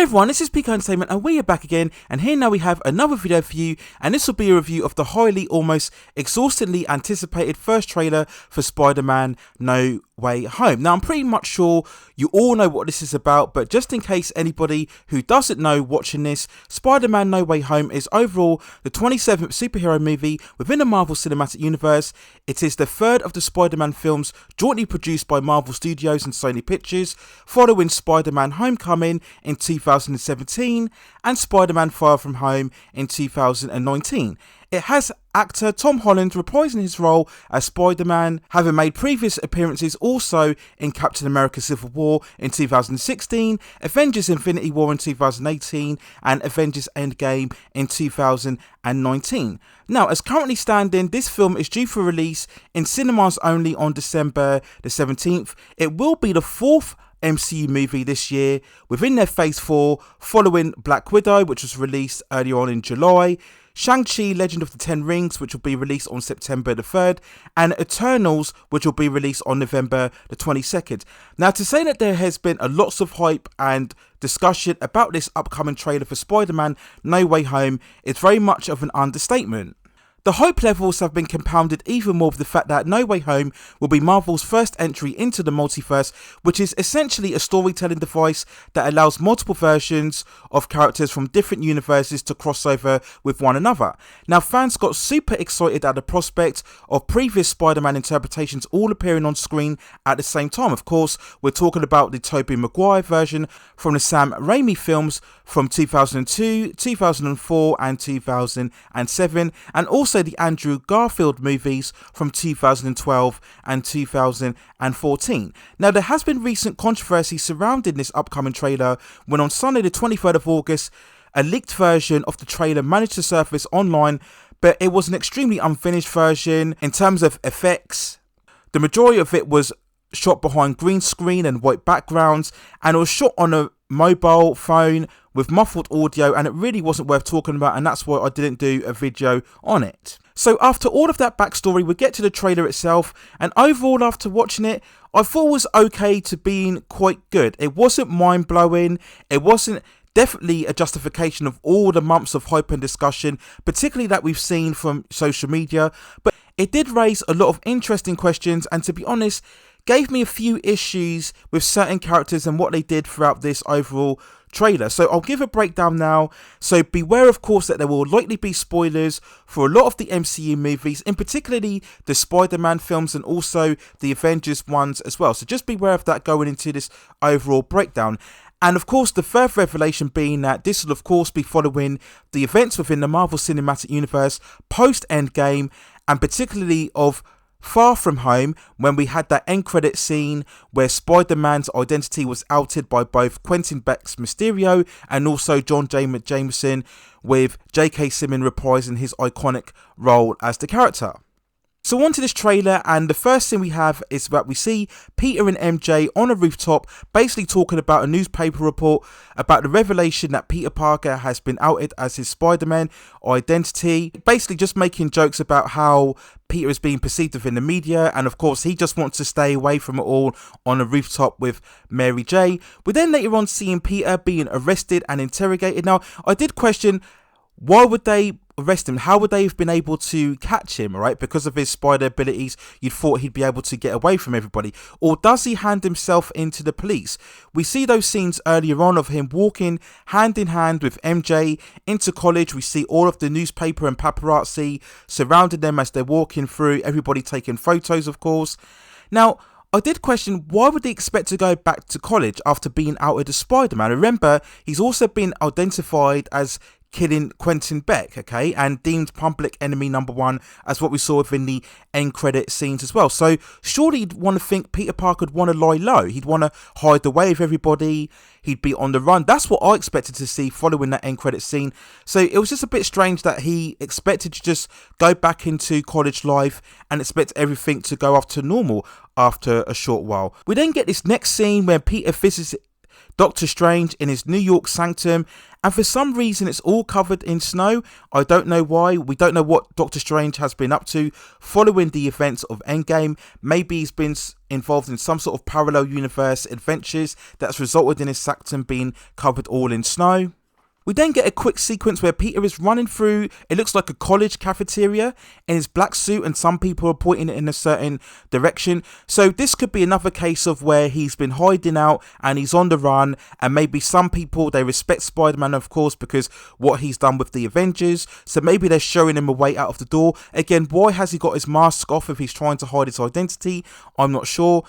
everyone, this is Peak Entertainment and we are back again, and here now we have another video for you, and this will be a review of the highly, almost exhaustingly anticipated first trailer for Spider-Man No Way Home. Now I'm pretty much sure you all know what this is about, but just in case anybody who doesn't know watching this, Spider-Man No Way Home is overall the 27th superhero movie within the Marvel Cinematic Universe. It is the third of the Spider-Man films jointly produced by Marvel Studios and Sony Pictures, following Spider-Man Homecoming in 2017 and Spider-Man Far From Home in 2019. It has actor Tom Holland reprising his role as Spider-Man, having made previous appearances also in Captain America Civil War in 2016, Avengers Infinity War in 2018 and Avengers Endgame in 2019. Now, as currently standing, this film is due for release in cinemas only on December the 17th. It will be the fourth MCU movie this year within their Phase 4, following Black Widow, which was released earlier on in July, Shang-Chi Legend of the Ten Rings, which will be released on September the 3rd, and Eternals, which will be released on November the 22nd. Now, to say that there has been a lots of hype and discussion about this upcoming trailer for Spider-Man No Way Home is very much of an understatement. The hype levels have been compounded even more with the fact that No Way Home will be Marvel's first entry into the multiverse, which is essentially a storytelling device that allows multiple versions of characters from different universes to cross over with one another. Now, fans got super excited at the prospect of previous Spider-Man interpretations all appearing on screen at the same time. Of course, we're talking about the Tobey Maguire version from the Sam Raimi films from 2002, 2004 and 2007, and also the Andrew Garfield movies from 2012 and 2014. Now, there has been recent controversy surrounding this upcoming trailer when on Sunday the 23rd of August, a leaked version of the trailer managed to surface online, but it was an extremely unfinished version in terms of effects. The majority of it was shot behind green screen and white backgrounds, and it was shot on a mobile phone with muffled audio, and it really wasn't worth talking about, and that's why I didn't do a video on it. So after all of that backstory, we get to the trailer itself, and overall after watching it, I thought it was okay to being quite good. It wasn't mind-blowing, it wasn't definitely a justification of all the months of hype and discussion, particularly that we've seen from social media, but it did raise a lot of interesting questions, and to be honest, gave me a few issues with certain characters and what they did throughout this overall trailer. So I'll give a breakdown now. So beware, of course, that there will likely be spoilers for a lot of the MCU movies, in particularly the Spider-Man films and also the Avengers ones as well. So just beware of that going into this overall breakdown. And of course, the further revelation being that this will of course be following the events within the Marvel Cinematic Universe post-Endgame, and particularly of Far From Home, when we had that end credit scene where Spider-Man's identity was outed by both Quentin Beck's Mysterio and also John Jameson, with J.K. Simmons reprising his iconic role as the character. So on to this trailer, and the first thing we have is that we see Peter and MJ on a rooftop basically talking about a newspaper report about the revelation that Peter Parker has been outed as his Spider-Man identity, basically just making jokes about how Peter is being perceived within the media, and of course he just wants to stay away from it all on a rooftop with Mary J. We then later on seeing Peter being arrested and interrogated. Now, I did question, why would they arrest him? How would they have been able to catch him, right? Because of his spider abilities, you'd thought he'd be able to get away from everybody. Or does he hand himself into the police? We see those scenes earlier on of him walking hand in hand with MJ into college. We see all of the newspaper and paparazzi surrounding them as they're walking through, everybody taking photos, of course. Now, I did question, why would they expect to go back to college after being outed as Spider-Man? Remember, he's also been identified as killing Quentin Beck, okay, and deemed public enemy #1, as what we saw within the end credit scenes as well. So surely you'd want to think Peter Parker would want to lie low. He'd want to hide away with everybody. He'd be on the run. That's what I expected to see following that end credit scene. So it was just a bit strange that he expected to just go back into college life and expect everything to go off to normal after a short while. We then get this next scene where Peter visits Doctor Strange in his New York sanctum, and for some reason it's all covered in snow. I don't know why. We don't know what Doctor Strange has been up to following the events of Endgame. Maybe he's been involved in some sort of parallel universe adventures that's resulted in his sanctum being covered all in snow. We then get a quick sequence where Peter is running through, it looks like a college cafeteria in his black suit, and some people are pointing it in a certain direction. So this could be another case of where he's been hiding out and he's on the run, and maybe some people, they respect Spider-Man, of course, because what he's done with the Avengers. So maybe they're showing him a way out of the door. Again, why has he got his mask off if he's trying to hide his identity? I'm not sure.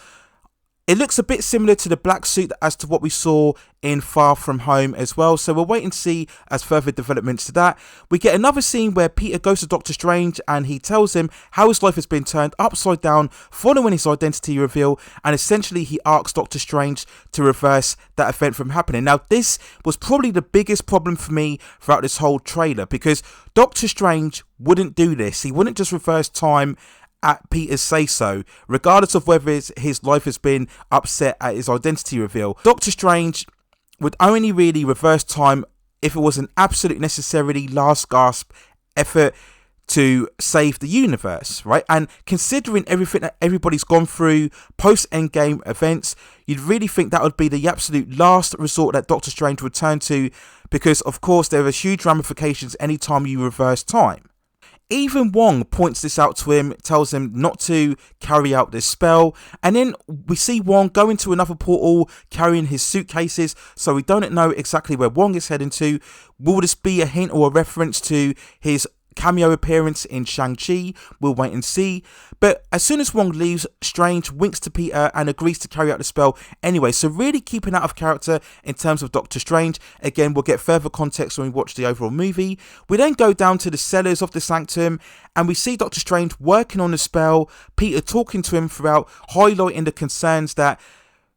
It looks a bit similar to the black suit as to what we saw in Far From Home as well. So we'll wait and see as further developments to that. We get another scene where Peter goes to Doctor Strange and he tells him how his life has been turned upside down following his identity reveal. And essentially he asks Doctor Strange to reverse that event from happening. Now this was probably the biggest problem for me throughout this whole trailer, because Doctor Strange wouldn't do this. He wouldn't just reverse time at Peter's say-so, regardless of whether his life has been upset at his identity reveal. Doctor Strange would only really reverse time if it was an absolute necessary last gasp effort to save the universe, right? And considering everything that everybody's gone through post-Endgame events, you'd really think that would be the absolute last resort that Doctor Strange would turn to, because of course there are huge ramifications anytime you reverse time. Even Wong points this out to him, tells him not to carry out this spell, and then we see Wong go into another portal carrying his suitcases, so we don't know exactly where Wong is heading to. Will this be a hint or a reference to his cameo appearance in Shang-Chi? We'll wait and see. But as soon as Wong leaves, Strange winks to Peter and agrees to carry out the spell anyway. So really keeping out of character in terms of Doctor Strange. Again, we'll get further context when we watch the overall movie. We then go down to the cellars of the Sanctum and we see Doctor Strange working on the spell, Peter talking to him throughout, highlighting the concerns that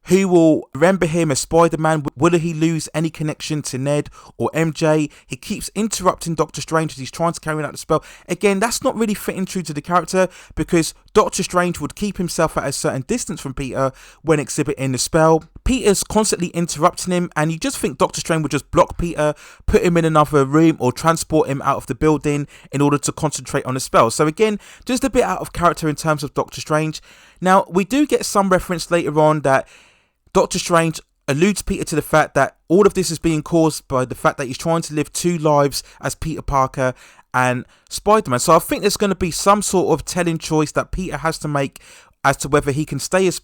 who will remember him as Spider-Man? Will he lose any connection to Ned or MJ? He keeps interrupting Doctor Strange as he's trying to carry out the spell. Again, that's not really fitting true to the character, because Doctor Strange would keep himself at a certain distance from Peter when exhibiting the spell. Peter's constantly interrupting him, and you just think Doctor Strange would just block Peter, put him in another room, or transport him out of the building in order to concentrate on the spell. So again, just a bit out of character in terms of Doctor Strange. Now, we do get some reference later on that Doctor Strange alludes Peter to the fact that all of this is being caused by the fact that he's trying to live two lives as Peter Parker and Spider-Man. So I think there's going to be some sort of telling choice that Peter has to make as to whether he can stay as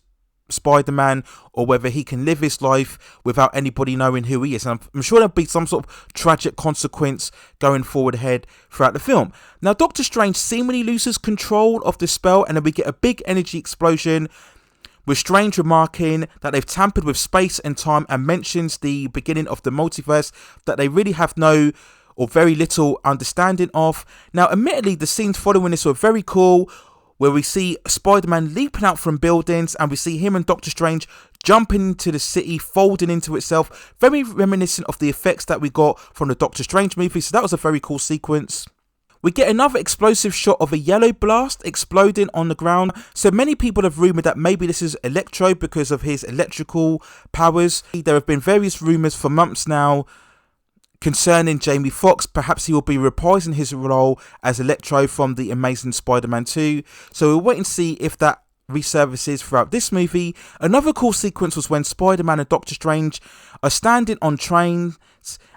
Spider-Man or whether he can live his life without anybody knowing who he is. And I'm sure there'll be some sort of tragic consequence going forward ahead throughout the film. Now, Doctor Strange seemingly loses control of the spell, and then we get a big energy explosion, with Strange remarking that they've tampered with space and time, and mentions the beginning of the multiverse that they really have no or very little understanding of. Now, admittedly, the scenes following this were very cool, where we see Spider-Man leaping out from buildings, and we see him and Doctor Strange jumping into the city, folding into itself. Very reminiscent of the effects that we got from the Doctor Strange movie, so that was a very cool sequence. We get another explosive shot of a yellow blast exploding on the ground. So many people have rumoured that maybe this is Electro because of his electrical powers. There have been various rumours for months now concerning Jamie Foxx. Perhaps he will be reprising his role as Electro from the Amazing Spider-Man 2. So we'll wait and see if that resurfaces throughout this movie. Another cool sequence was when Spider-Man and Doctor Strange are standing on trains,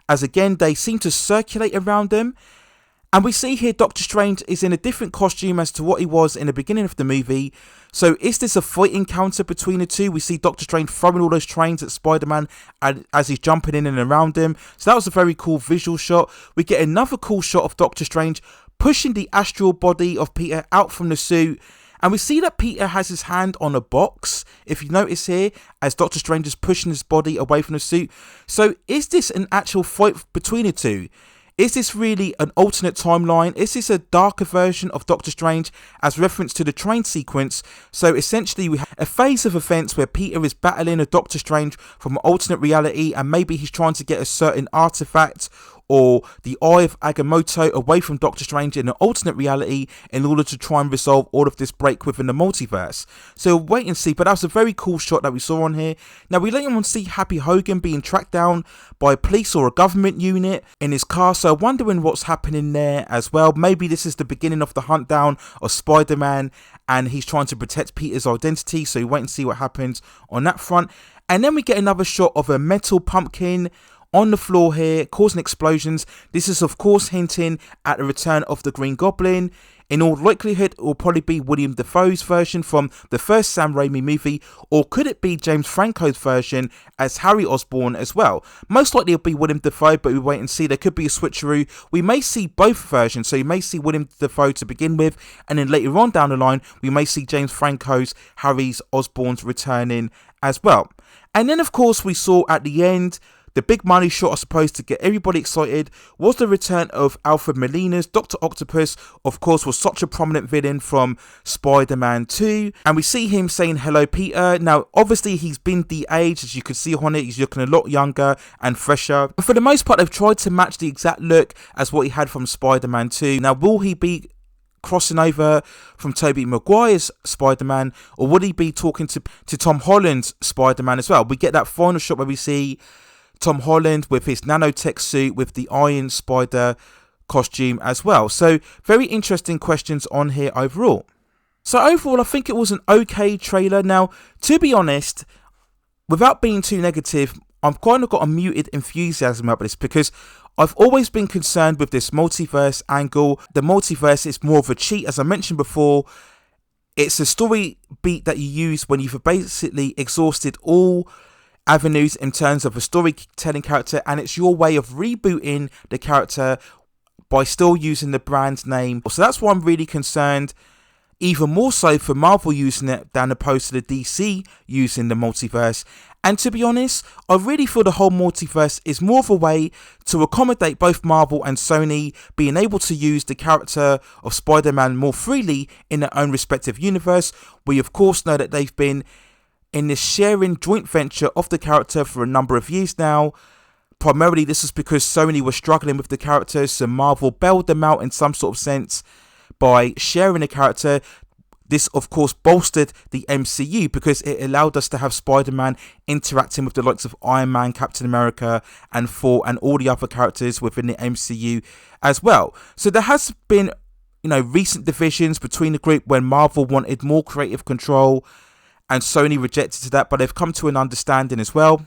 as again they seem to circulate around them. And we see here Doctor Strange is in a different costume as to what he was in the beginning of the movie. So is this a fight encounter between the two? We see Doctor Strange throwing all those trains at Spider-Man as he's jumping in and around him. So that was a very cool visual shot. We get another cool shot of Doctor Strange pushing the astral body of Peter out from the suit. And we see that Peter has his hand on a box, if you notice here, as Doctor Strange is pushing his body away from the suit. So is this an actual fight between the two? Is this really an alternate timeline? Is this a darker version of Doctor Strange as reference to the train sequence? So essentially we have a phase of events where Peter is battling a Doctor Strange from an alternate reality, and maybe he's trying to get a certain artifact or the Eye of Agamotto away from Doctor Strange in an alternate reality in order to try and resolve all of this break within the multiverse. So wait and see, but that was a very cool shot that we saw on here. Now we later on see Happy Hogan being tracked down by police or a government unit in his car, so wondering what's happening there as well. Maybe this is the beginning of the hunt down of Spider-Man and he's trying to protect Peter's identity, so we wait and see what happens on that front. And then we get another shot of a metal pumpkin on the floor here, causing explosions. This is of course hinting at the return of the Green Goblin. In all likelihood, it will probably be William Dafoe's version from the first Sam Raimi movie, or could it be James Franco's version as Harry Osborn as well? Most likely it'll be William Dafoe, but we wait and see. There could be a switcheroo. We may see both versions, so you may see William Dafoe to begin with, and then later on down the line, we may see James Franco's Harry Osborn's returning as well. And then of course we saw at the end, the big money shot, I suppose, to get everybody excited, was the return of Alfred Molina's Dr. Octopus. Of course, was such a prominent villain from Spider-Man 2. And we see him saying, "Hello, Peter." Now, obviously, he's been de-aged, as you can see on it. He's looking a lot younger and fresher. But for the most part, they've tried to match the exact look as what he had from Spider-Man 2. Now, will he be crossing over from Tobey Maguire's Spider-Man, or would he be talking to Tom Holland's Spider-Man as well? We get that final shot where we see Tom Holland with his nanotech suit with the Iron Spider costume as well. So very interesting questions on here overall. So overall, I think it was an okay trailer. Now, to be honest, without being too negative, I've kind of got a muted enthusiasm about this because I've always been concerned with this multiverse angle. The multiverse is more of a cheat, as I mentioned before. It's a story beat that you use when you've basically exhausted all avenues in terms of a storytelling character, and it's your way of rebooting the character by still using the brand name. So that's why I'm really concerned, even more so for Marvel using it than opposed to the DC using the multiverse. And to be honest, I really feel the whole multiverse is more of a way to accommodate both Marvel and Sony being able to use the character of Spider-Man more freely in their own respective universe. We of course know that they've been in this sharing joint venture of the character for a number of years now. Primarily this is because Sony was struggling with the characters, so Marvel bailed them out in some sort of sense by sharing the character. This of course bolstered the MCU because it allowed us to have Spider-Man interacting with the likes of Iron Man, Captain America and Thor and all the other characters within the MCU as well. So there has been, recent divisions between the group when Marvel wanted more creative control and Sony rejected that, but they've come to an understanding as well.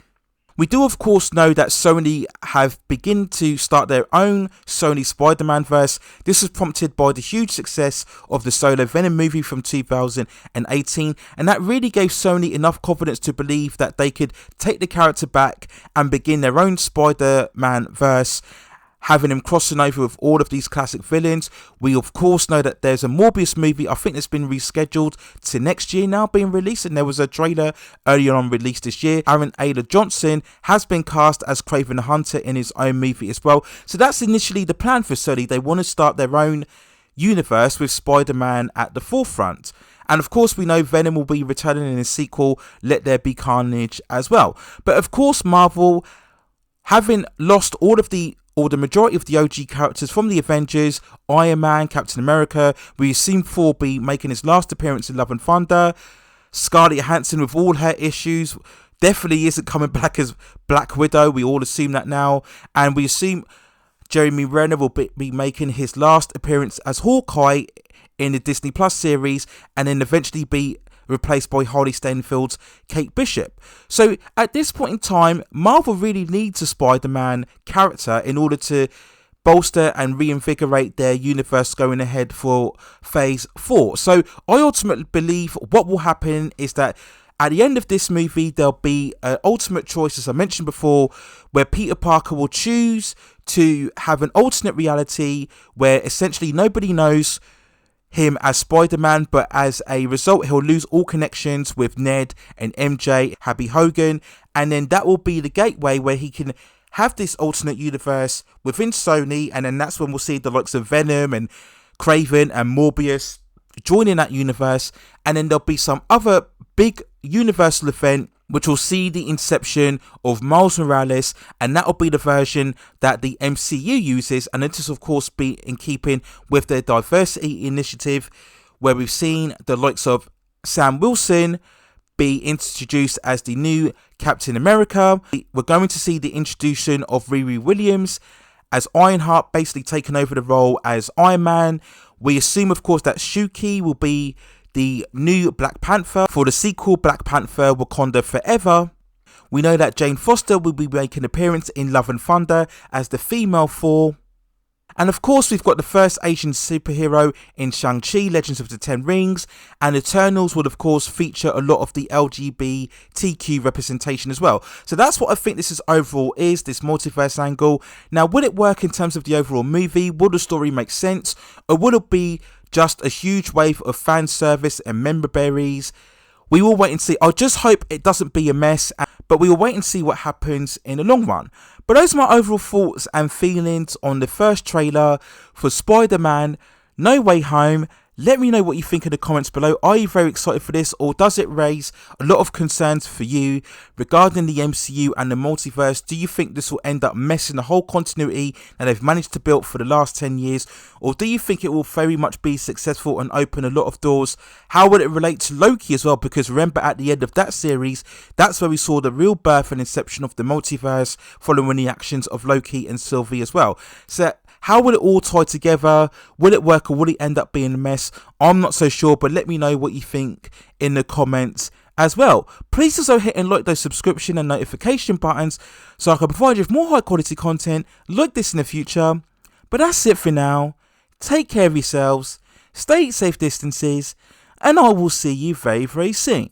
We do of course know that Sony have begun to start their own Sony Spider-Man verse. This was prompted by the huge success of the solo Venom movie from 2018, and that really gave Sony enough confidence to believe that they could take the character back and begin their own Spider-Man verse, having him crossing over with all of these classic villains. We of course know that there's a Morbius movie, I think that's been rescheduled to next year now being released, and there was a trailer earlier on released this year. Aaron Ayla Johnson has been cast as Kraven the Hunter in his own movie as well. So that's initially the plan for Sony. They want to start their own universe with Spider-Man at the forefront. And of course we know Venom will be returning in a sequel, Let There Be Carnage as well. But of course Marvel, having lost all the majority of the OG characters from the Avengers, Iron Man, Captain America, we assume Thor will be making his last appearance in Love and Thunder. Scarlett Johansson, with all her issues, definitely isn't coming back as Black Widow. We all assume that now. And we assume Jeremy Renner will be making his last appearance as Hawkeye in the Disney Plus series, and then eventually be replaced by Harley Steinfeld's Kate Bishop. So at this point in time, Marvel really needs a Spider-Man character in order to bolster and reinvigorate their universe going ahead for phase 4. So I ultimately believe what will happen is that at the end of this movie, there'll be an ultimate choice, as I mentioned before, where Peter Parker will choose to have an alternate reality where essentially nobody knows him as Spider-Man, but as a result he'll lose all connections with Ned and MJ, Happy Hogan, and then that will be the gateway where he can have this alternate universe within Sony, and then that's when we'll see the likes of Venom and Kraven and Morbius joining that universe, and then there'll be some other big universal event which will see the inception of Miles Morales, and that will be the version that the MCU uses, and this will of course be in keeping with their diversity initiative, where we've seen the likes of Sam Wilson be introduced as the new Captain America. We're going to see the introduction of Riri Williams as Ironheart, basically taking over the role as Iron Man. We assume of course that Shuki will be the new Black Panther for the sequel Black Panther Wakanda Forever. We know that Jane Foster will be making an appearance in Love and Thunder as the female Thor. And of course we've got the first Asian superhero in Shang-Chi, Legends of the Ten Rings, and Eternals will of course feature a lot of the LGBTQ representation as well. So that's what I think this is overall is, this multiverse angle. Now, will it work in terms of the overall movie? Will the story make sense? Or will it be just a huge wave of fan service and member berries? We will wait and see. I just hope it doesn't be a mess, but we will wait and see what happens in the long run. But those are my overall thoughts and feelings on the first trailer for Spider-Man No Way Home. Let me know what you think in the comments below. Are you very excited for this, or does it raise a lot of concerns for you regarding the MCU and the multiverse? Do you think this will end up messing the whole continuity that they've managed to build for the last 10 years? Or do you think it will very much be successful and open a lot of doors? How will it relate to Loki as well? Because remember, at the end of that series, that's where we saw the real birth and inception of the multiverse, following the actions of Loki and Sylvie as well. So how will it all tie together? Will it work, or will it end up being a mess? I'm not so sure, but let me know what you think in the comments as well. Please also hit and like those subscription and notification buttons so I can provide you with more high quality content like this in the future. But that's it for now. Take care of yourselves, stay at safe distances, and I will see you very, very soon.